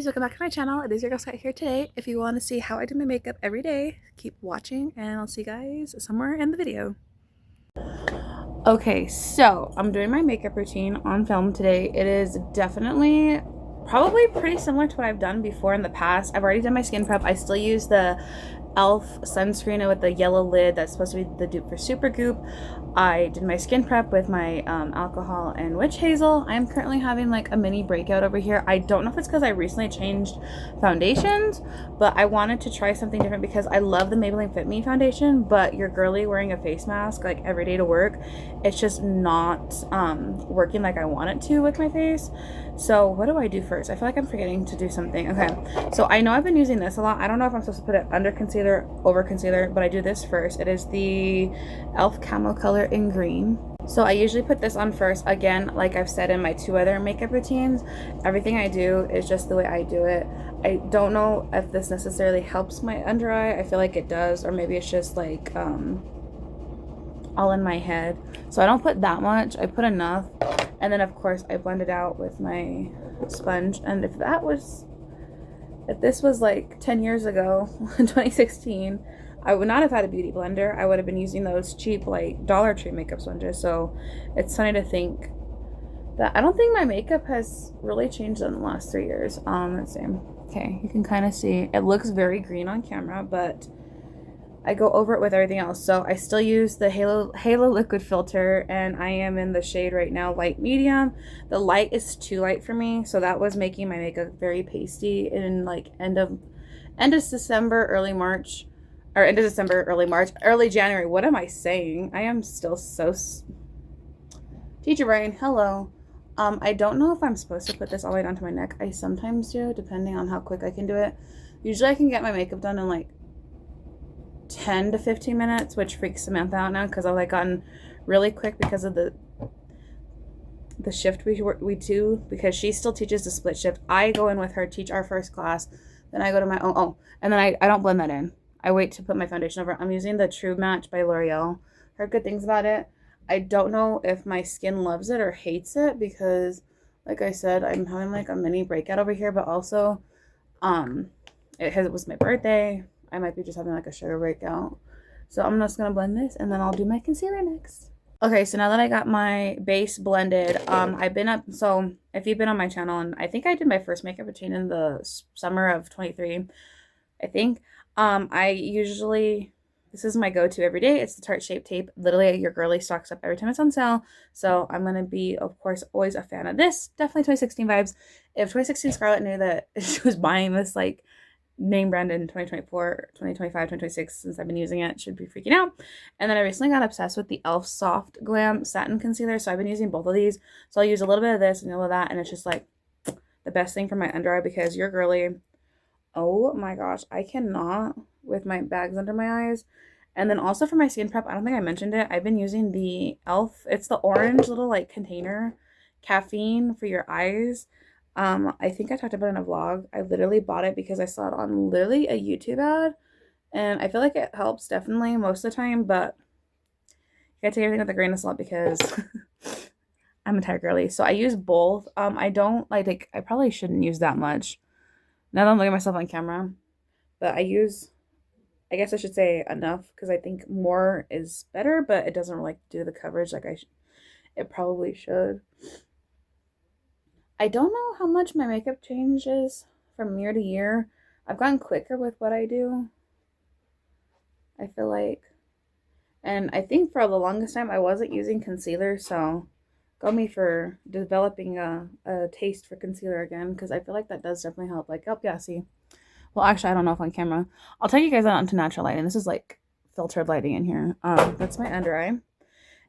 besties, welcome back to my channel. It is your girl Sky here today. If you want to see how I do my makeup every day, keep watching and I'll see you guys somewhere in the video. Okay, so I'm doing my makeup routine on film today. It is definitely probably pretty similar to what I've done before in the past. I've already done my skin prep. I still use the e.l.f. sunscreen with the yellow lid that's supposed to be the dupe for Supergoop. I did my skin prep with my alcohol and witch hazel. I am currently having like a mini breakout over here. I don't know if it's because I recently changed foundations, but I wanted to try something different because I love the Maybelline Fit Me foundation, but you're girly wearing a face mask like every day to work. It's just not working like I want it to with my face. So what do I do first? I feel like I'm forgetting to do something. Okay, so I know I've been using this a lot. I don't know if I'm supposed to put it under concealer, over concealer, but I do this first. It is the e.l.f. Camo Color in green. So I usually put this on first. Again, like I've said in my two other makeup routines, everything I do is just the way I do it. I don't know if this necessarily helps my under eye. I feel like it does, or maybe it's just like all in my head. So I don't put that much. I put enough. And then of course I blend it out with my sponge. And if this was like 10 years ago, 2016, I would not have had a beauty blender. I would have been using those cheap like Dollar Tree makeup sponges. So it's funny to think that I don't think my makeup has really changed in the last 3 years. Let's see. Okay, you can kind of see it looks very green on camera, but I go over it with everything else. So I still use the Halo liquid filter, and I am in the shade right now, light medium. The light is too light for me, so that was making my makeup very pasty in like end of December, early March, or end of December, early March, early January. What am I saying? I am still so teacher brain. Hello. I don't know if I'm supposed to put this all the way down to my neck. I sometimes do, depending on how quick I can do it. Usually I can get my makeup done in like 10 to 15 minutes, which freaks Samantha out now because I've like gotten really quick because of the shift we do, because she still teaches the split shift. I go in with her, teach our first class, then I go to my own, and then I don't blend that in. I wait to put my foundation over. I'm using the True Match by L'Oreal. Heard good things about it. I don't know if my skin loves it or hates it because, like I said, I'm having like a mini breakout over here, but also it was my birthday. I might be just having like a sugar breakout. So I'm just going to blend this and then I'll do my concealer next. Okay, so now that I got my base blended, I've been up, so if you've been on my channel, and I think I did my first makeup routine in the summer of 23, I think, I usually, this is my go-to every day. It's the Tarte Shape Tape. Literally, your girly stocks up every time it's on sale. So I'm going to be, of course, always a fan of this. Definitely 2016 vibes. If 2016 Scarlett knew that she was buying this, like, name brand in 2024, 2025, 2026, since I've been using it, should be freaking out. And then I recently got obsessed with the e.l.f. Soft Glam Satin Concealer, so I've been using both of these. So I'll use a little bit of this and a little of that, and it's just like the best thing for my under eye because you're girly. Oh my gosh, I cannot with my bags under my eyes. And then also for my skin prep, I don't think I mentioned it, I've been using the e.l.f. It's the orange little like container caffeine for your eyes. I think I talked about it in a vlog. I literally bought it because I saw it on literally a YouTube ad, and I feel like it helps definitely most of the time, but you gotta take everything with a grain of salt because I'm a tired girly. So I use both. I don't like I probably shouldn't use that much now that I'm looking at myself on camera, but I guess I should say enough because I think more is better, but it doesn't like do the coverage like it probably should. I don't know how much my makeup changes from year to year. I've gotten quicker with what I do, I feel like. And I think for the longest time I wasn't using concealer, so go me for developing a taste for concealer again, because I feel like that does definitely help. Like, oh yeah, see. Well, actually, I don't know if on camera. I'll take you guys out into natural lighting. This is like filtered lighting in here. That's my under eye.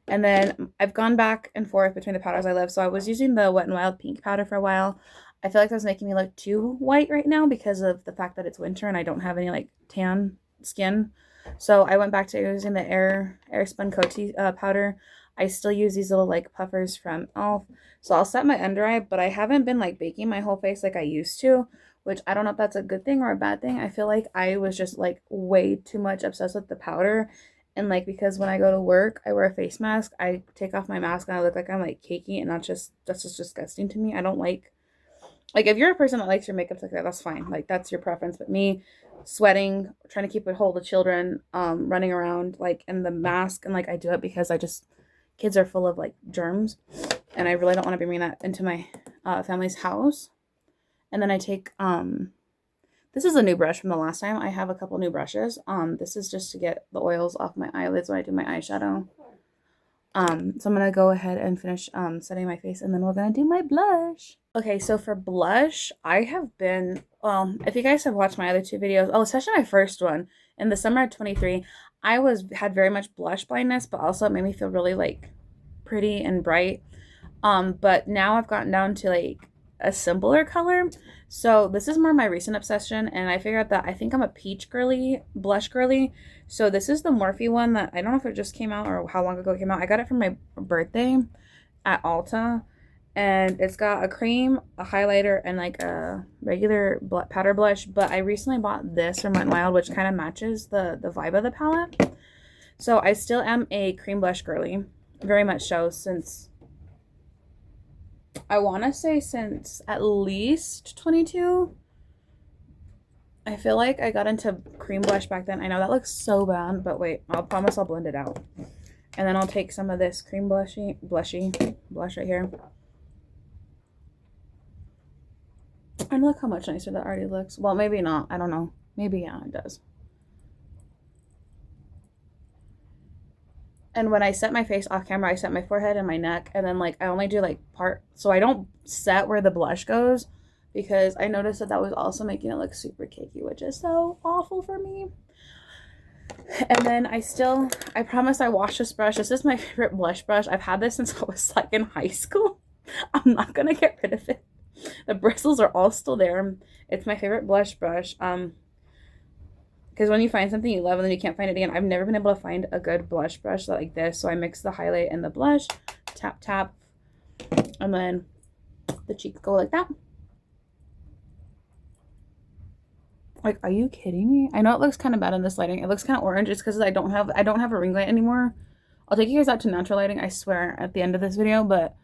And then I've gone back and forth between the powders I love. So I was using the Wet n Wild pink powder for a while. I feel like that was making me look too white right now because of the fact that it's winter and I don't have any like tan skin. So I went back to using the Airspun Coty powder. I still use these little like puffers from e.l.f. So I'll set my under eye, but I haven't been like baking my whole face like I used to, which I don't know if that's a good thing or a bad thing. I feel like I was just like way too much obsessed with the powder. And like, because when I go to work, I wear a face mask, I take off my mask and I look like I'm like cakey, and that's just disgusting to me. I don't like Like, if you're a person that likes your makeup like that, that's fine. Like, that's your preference. But me, sweating, trying to keep a hold of children, running around, like, in the mask, and, like, I do it because kids are full of, like, germs, and I really don't want to be bringing that into my family's house. And then I take, this is a new brush from the last time. I have a couple new brushes. This is just to get the oils off my eyelids when I do my eyeshadow. So I'm going to go ahead and finish setting my face, and then we're going to do my blush. Okay, so for blush, I have been, well, if you guys have watched my other two videos, especially my first one, in the summer of 23, I had very much blush blindness, but also it made me feel really, like, pretty and bright. But now I've gotten down to, like, a simpler color. So this is more my recent obsession, and I figured out that I think I'm a peach girly, blush girly. So this is the Morphe one that I don't know if it just came out or how long ago it came out. I got it for my birthday at Ulta, and it's got a cream, a highlighter, and like a regular powder blush. But I recently bought this from Wet n Wild, which kind of matches the vibe of the palette. So I still am a cream blush girly, very much so, since I want to say since at least 22. I feel like I got into cream blush back then. I know that looks so bad, but wait, I'll promise I'll blend it out. And then I'll take some of this cream blush right here. And look how much nicer that already looks. Well, maybe not. I don't know. Maybe, yeah, it does. And when I set my face off camera, I set my forehead and my neck. And then, like, I only do, like, so I don't set where the blush goes, because I noticed that was also making it look super cakey, which is so awful for me. And then I promise I wash this brush. This is my favorite blush brush. I've had this since I was, like, in high school. I'm not going to get rid of it. The bristles are all still there. It's my favorite blush brush. Because when you find something you love and then you can't find it again, I've never been able to find a good blush brush like this. So I mix the highlight and the blush, tap, tap, and then the cheeks go like that. Like, are you kidding me? I know it looks kind of bad in this lighting. It looks kind of orange. It's because I don't have a ring light anymore. I'll take you guys out to natural lighting, I swear, at the end of this video. But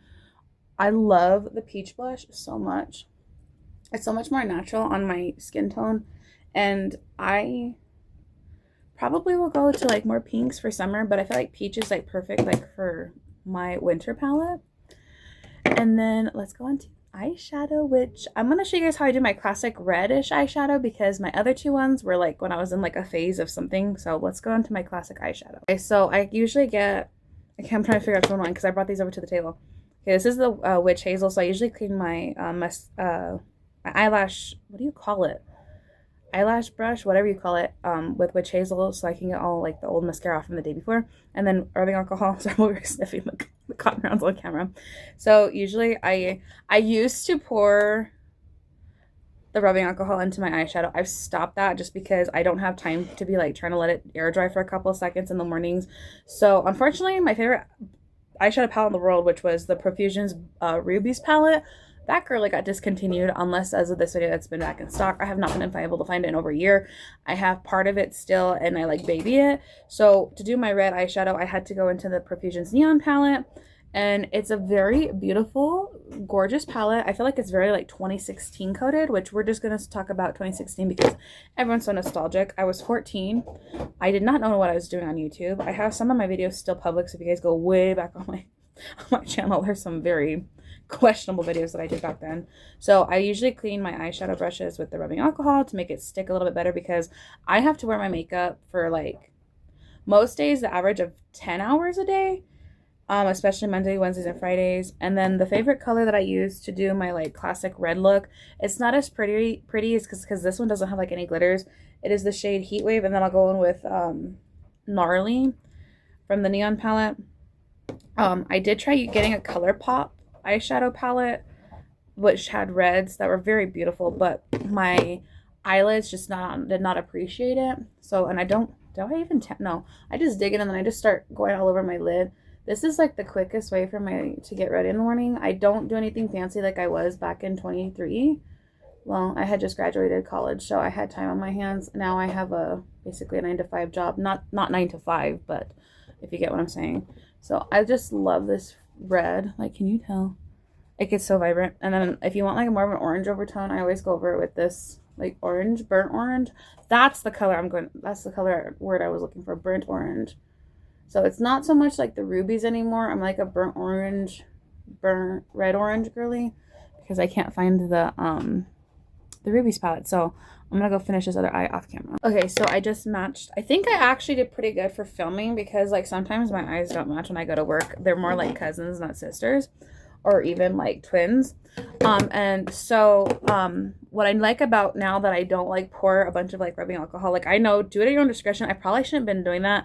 I love the peach blush so much. It's so much more natural on my skin tone. And I probably will go to, like, more pinks for summer, but I feel like peach is, like, perfect, like, for my winter palette. And then let's go on to eyeshadow, which I'm going to show you guys how I do my classic reddish eyeshadow, because my other two ones were, like, when I was in, like, a phase of something. So let's go on to my classic eyeshadow. Okay, so I usually get, okay, I'm trying to figure out which one because I brought these over to the table. Okay, this is the Witch Hazel. So I usually clean my my eyelash, what do you call it? Eyelash brush, whatever you call it, with Witch Hazel, so I can get all, like, the old mascara from the day before. And then rubbing alcohol, so I'm over sniffing the cotton rounds on camera. So usually I used to pour the rubbing alcohol into my eyeshadow. I've stopped that just because I don't have time to be, like, trying to let it air dry for a couple of seconds in the mornings. So unfortunately, my favorite eyeshadow palette in the world, which was the Profusion's Rubies palette, that girly got discontinued, unless as of this video it's been back in stock. I have not been able to find it in over a year. I have part of it still, and I, like, baby it. So to do my red eyeshadow, I had to go into the Profusion's Neon palette, and it's a very beautiful, gorgeous palette. I feel like it's very, like, 2016 coded, which we're just going to talk about 2016 because everyone's so nostalgic. I was 14. I did not know what I was doing on YouTube. I have some of my videos still public, so if you guys go way back on my channel, there's some very questionable videos that I did back then. So I usually clean my eyeshadow brushes with the rubbing alcohol to make it stick a little bit better, because I have to wear my makeup for, like, most days the average of 10 hours a day, especially Monday, Wednesdays, and Fridays. And then the favorite color that I use to do my, like, classic red look, it's not as pretty as because this one doesn't have, like, any glitters. It is the shade Heat Wave, and then I'll go in with Gnarly from the Neon palette. I did try getting a ColourPop eyeshadow palette, which had reds that were very beautiful, but my eyelids just did not appreciate it. So, and I just dig it and then I just start going all over my lid. This is, like, the quickest way for to get ready in the morning. I don't do anything fancy like I was back in 23. Well, I had just graduated college, so I had time on my hands. Now I have basically a 9-to-5 job, not 9 to 5, but if you get what I'm saying. So I just love this red. Like, can you tell? It gets so vibrant. And then if you want like more of an orange overtone, I always go over it with this like orange, burnt orange. That's the color that's the color word I was looking for, burnt orange. So it's not so much like the rubies anymore. I'm like a burnt orange, burnt red orange girly, because I can't find the rubies palette. So I'm gonna go finish this other eye off camera. Okay, so I just matched. I think I actually did pretty good for filming, because like sometimes my eyes don't match when I go to work. They're more like cousins, not sisters, or even like twins. And so what I like about now that I don't like pour a bunch of like rubbing alcohol, like I know, do it at your own discretion. I probably shouldn't have been doing that.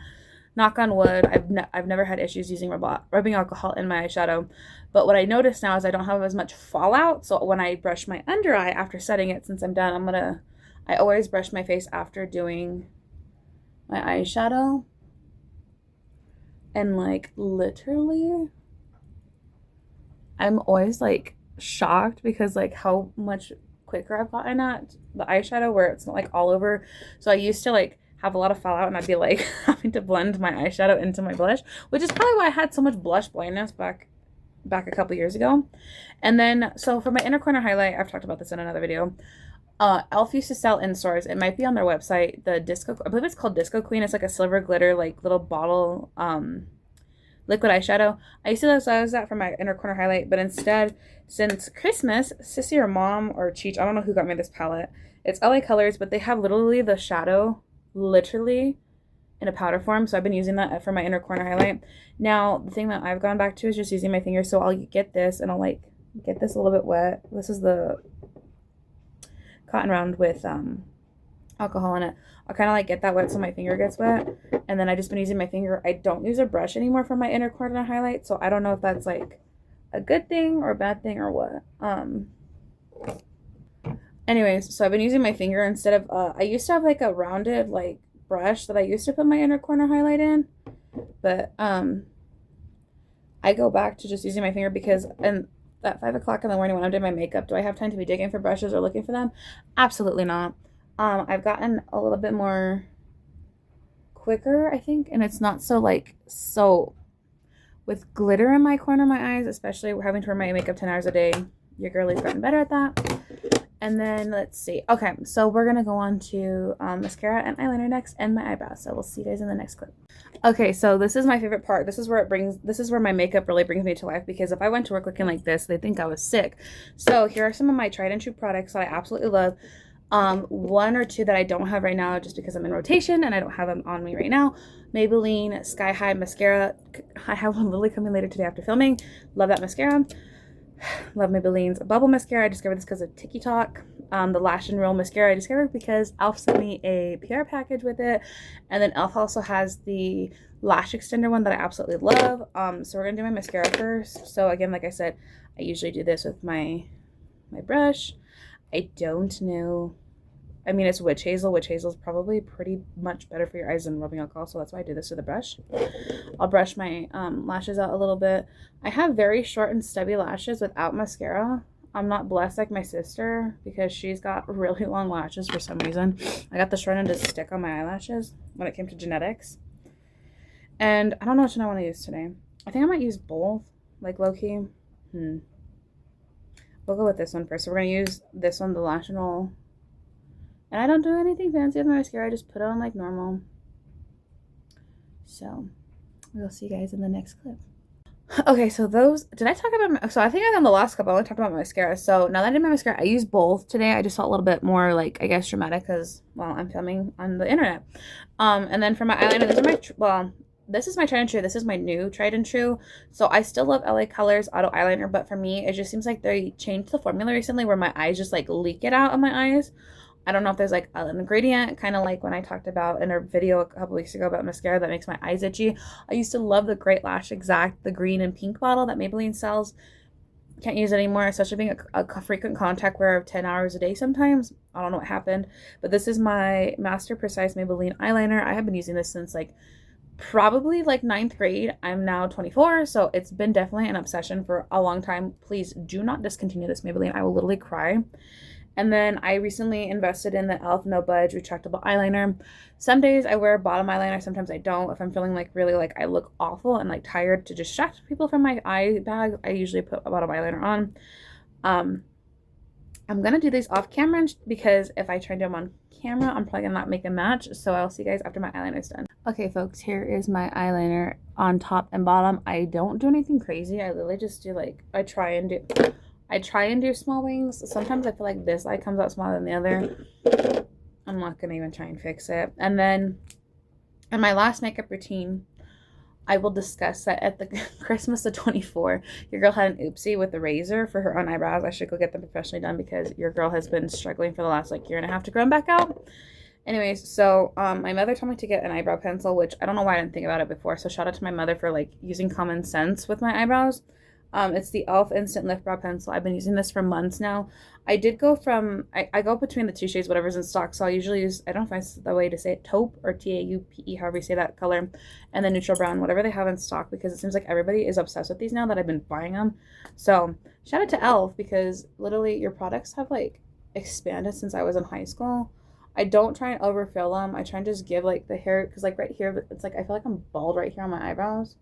Knock on wood, I've never had issues using rubbing alcohol in my eyeshadow. But what I notice now is I don't have as much fallout. So when I brush my under eye after setting it, since I'm done, I always brush my face after doing my eyeshadow. And like literally, I'm always like shocked because like how much quicker I've gotten at the eyeshadow, where it's not like all over. So I used to like have a lot of fallout, and I'd be like having to blend my eyeshadow into my blush, which is probably why I had so much blush blindness back a couple years ago. And then so for my inner corner highlight, I've talked about this in another video. Elf used to sell in stores. It might be on their website. The Disco, I believe it's called Disco Queen. It's like a silver glitter, like little bottle liquid eyeshadow. I used to use that for my inner corner highlight, but instead, since Christmas, Sissy or Mom or Cheech, I don't know who got me this palette. It's LA Colors, but they have literally the shadow literally in a powder form. So I've been using that for my inner corner highlight. Now, the thing that I've gone back to is just using my fingers. So I'll get this and I'll like get this a little bit wet. This is the cotton round with alcohol in it. I'll kind of like get that wet so my finger gets wet, and then I just been using my finger. I don't use a brush anymore for my inner corner highlight, so I don't know if that's like a good thing or a bad thing or what. Anyways, so I've been using my finger instead of I used to have like a rounded like brush that I used to put my inner corner highlight in, but I go back to just using my finger because at 5 o'clock in the morning when I'm doing my makeup, do I have time to be digging for brushes or looking for them? Absolutely not. I've gotten a little bit more quicker, I think, and it's not so like so with glitter in my corner of my eyes, especially having to wear my makeup 10 hours a day. Your girlie's gotten better at that. And then let's see. Okay, so we're gonna go on to mascara and eyeliner next, and my eyebrows. So we'll see you guys in the next clip. Okay, so this is my favorite part. This is where my makeup really brings me to life, because if I went to work looking like this, they think I was sick. So here are some of my tried and true products that I absolutely love. One or two that I don't have right now just because I'm in rotation and I don't have them on me right now. Maybelline Sky High Mascara. I have one literally coming later today after filming. Love that mascara. Love Maybelline's Bubble Mascara. I discovered this because of TikTok. The Lash and Roll Mascara I discovered because Elf sent me a PR package with it. And then Elf also has the lash extender one that I absolutely love. So we're going to do my mascara first. So again, like I said, I usually do this with my brush. I don't know. I mean, it's witch hazel. Witch hazel is probably pretty much better for your eyes than rubbing alcohol, so that's why I do this with a brush. I'll brush my lashes out a little bit. I have very short and stubby lashes without mascara. I'm not blessed like my sister because she's got really long lashes for some reason. I got the short end to stick on my eyelashes when it came to genetics. And I don't know which one I want to use today. I think I might use both, like low-key. We'll go with this one first. So we're going to use this one, the Lash and Roll. And I don't do anything fancy with my mascara. I just put it on like normal. So we'll see you guys in the next clip. Okay, so did I talk about so I think on the last clip I only talked about my mascara. So now that I did my mascara, I used both today. I just felt a little bit more like, I guess, dramatic because, well, I'm filming on the internet. And then for my eyeliner, this is my tried and true. This is my new tried and true. So I still love LA Colors Auto Eyeliner, but for me, it just seems like they changed the formula recently where my eyes just like leak it out of my eyes. I don't know if there's like an ingredient, kind of like when I talked about in a video a couple weeks ago about mascara that makes my eyes itchy. I used to love the Great Lash Exact, the green and pink bottle that Maybelline sells. Can't use it anymore, especially being a frequent contact wearer of 10 hours a day sometimes. I don't know what happened, but this is my Master Precise Maybelline eyeliner. I have been using this since like probably like 9th grade. I'm now 24, so it's been definitely an obsession for a long time. Please do not discontinue this Maybelline. I will literally cry. And then I recently invested in the e.l.f. No Budge retractable eyeliner. Some days I wear bottom eyeliner, sometimes I don't. If I'm feeling like really like I look awful and like tired to distract people from my eye bag, I usually put a bottom eyeliner on. I'm gonna do these off camera because if I try to do them on camera, I'm probably gonna not make a match. So I'll see you guys after my eyeliner is done. Okay, folks, here is my eyeliner on top and bottom. I don't do anything crazy. I literally just do like, I try and do small wings. Sometimes I feel like this eye comes out smaller than the other. I'm not gonna even try and fix it. And then in my last makeup routine, I will discuss that at the Christmas of 24, your girl had an oopsie with the razor for her own eyebrows. I should go get them professionally done because your girl has been struggling for the last like year and a half to grow them back out. Anyways, so my mother told me to get an eyebrow pencil, which I don't know why I didn't think about it before. So shout out to my mother for like using common sense with my eyebrows. It's the e.l.f. Instant Lift Brow Pencil. I've been using this for months now. I did go from, I go between the two shades, whatever's in stock. So I'll usually use, I don't know if that's the way to say it, taupe or T-A-U-P-E, however you say that color. And then neutral brown, whatever they have in stock, because it seems like everybody is obsessed with these now that I've been buying them. So shout out to e.l.f. because literally your products have like expanded since I was in high school. I don't try and overfill them. I try and just give like the hair, because like right here, it's like I feel like I'm bald right here on my eyebrows.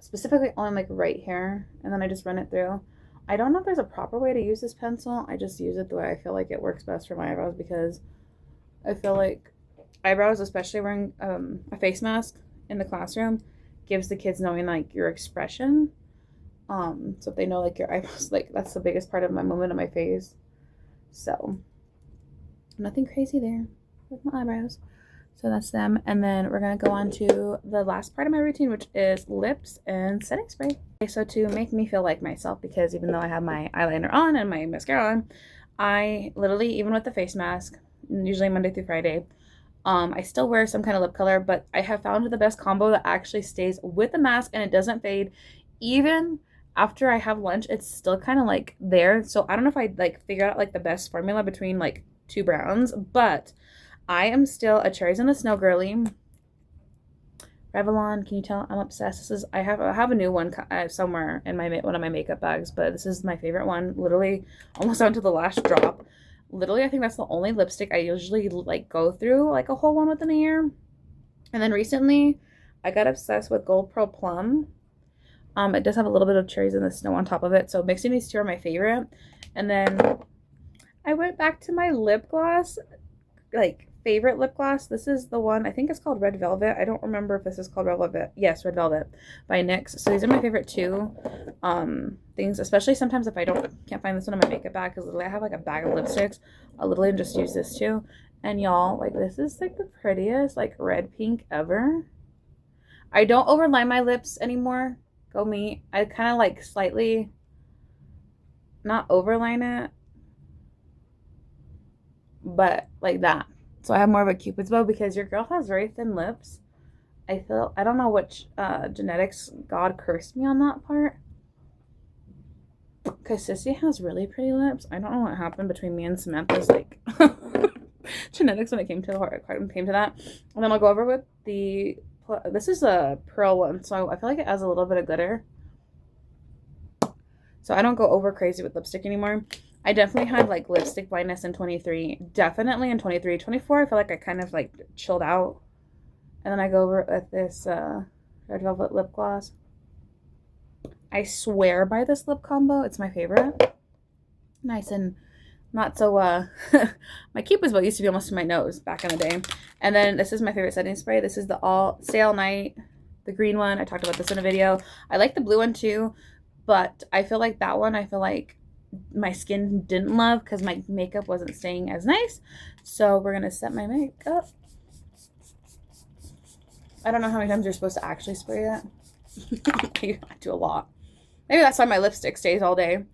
Specifically on like right here, and then I just run it through. I don't know if there's a proper way to use this pencil. I just use it the way I feel like it works best for my eyebrows, because I feel like eyebrows, especially wearing a face mask in the classroom, gives the kids knowing like your expression. So if they know like your eyebrows, like that's the biggest part of my movement of my face. So nothing crazy there with my eyebrows. So that's them. And then we're going to go on to the last part of my routine, which is lips and setting spray. Okay, so to make me feel like myself, because even though I have my eyeliner on and my mascara on, I literally, even with the face mask, usually Monday through Friday, I still wear some kind of lip color, but I have found the best combo that actually stays with the mask and it doesn't fade. Even after I have lunch, it's still kind of like there. So I don't know if I'd like figure out like the best formula between like two browns, but I am still a cherries in the snow girly. Revlon, can you tell I'm obsessed? This is, I have a new one somewhere in my one of my makeup bags, but this is my favorite one. Literally almost down to the last drop. Literally, I think that's the only lipstick I usually like go through like a whole one within a year. And then recently, I got obsessed with Gold Pearl Plum. It does have a little bit of cherries in the snow on top of it, so mixing these two are my favorite. And then I went back to my lip gloss, like favorite lip gloss. This is the one, I think it's called Red Velvet. I don't remember if this is called Red Velvet. Yes, Red Velvet by NYX. So these are my favorite two things, especially sometimes if I can't find this one in my makeup bag, because literally I have like a bag of lipsticks. I'll literally just use this too. And y'all, like this is like the prettiest like red pink ever. I don't overline my lips anymore. Go me. I kind of like slightly not overline it, but like that. So I have more of a Cupid's bow because your girl has very thin lips. I don't know which genetics God cursed me on that part, because Sissy has really pretty lips. I don't know what happened between me and Samantha's like genetics when it came to that. And then I'll go over with this is a pearl one, so I feel like it has a little bit of glitter. So I don't go over crazy with lipstick anymore. I definitely had like lipstick blindness in 23. Definitely in 23. 24, I feel like I kind of like chilled out. And then I go over with this Red Velvet lip gloss. I swear by this lip combo. It's my favorite. Nice and not so, my Cupid's bow used to be almost to my nose back in the day. And then this is my favorite setting spray. This is the Stay All Night, the green one. I talked about this in a video. I like the blue one too, but I feel like that one, I feel like my skin didn't love because my makeup wasn't staying as nice. So we're gonna set my makeup. I don't know how many times you're supposed to actually spray it. I do a lot. Maybe that's why my lipstick stays all day.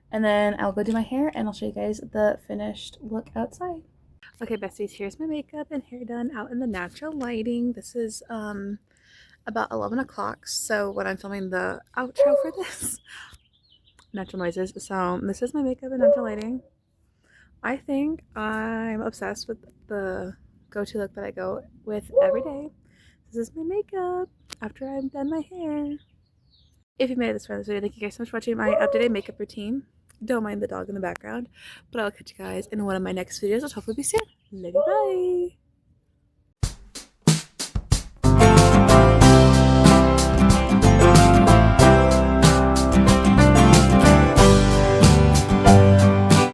And then I'll go do my hair and I'll show you guys the finished look outside. Okay, besties, here's my makeup and hair done out in the natural lighting. This is about 11 o'clock. So when I'm filming the outro for this, natural noises. So this is my makeup and natural lighting. I think I'm obsessed with the go-to look that I go with every day. This is my makeup after I've done my hair. If you made it this far in this video, thank you guys so much for watching my up-to-date makeup routine. Don't mind the dog in the background. But I'll catch you guys in one of my next videos, which hopefully be soon. Love you, bye!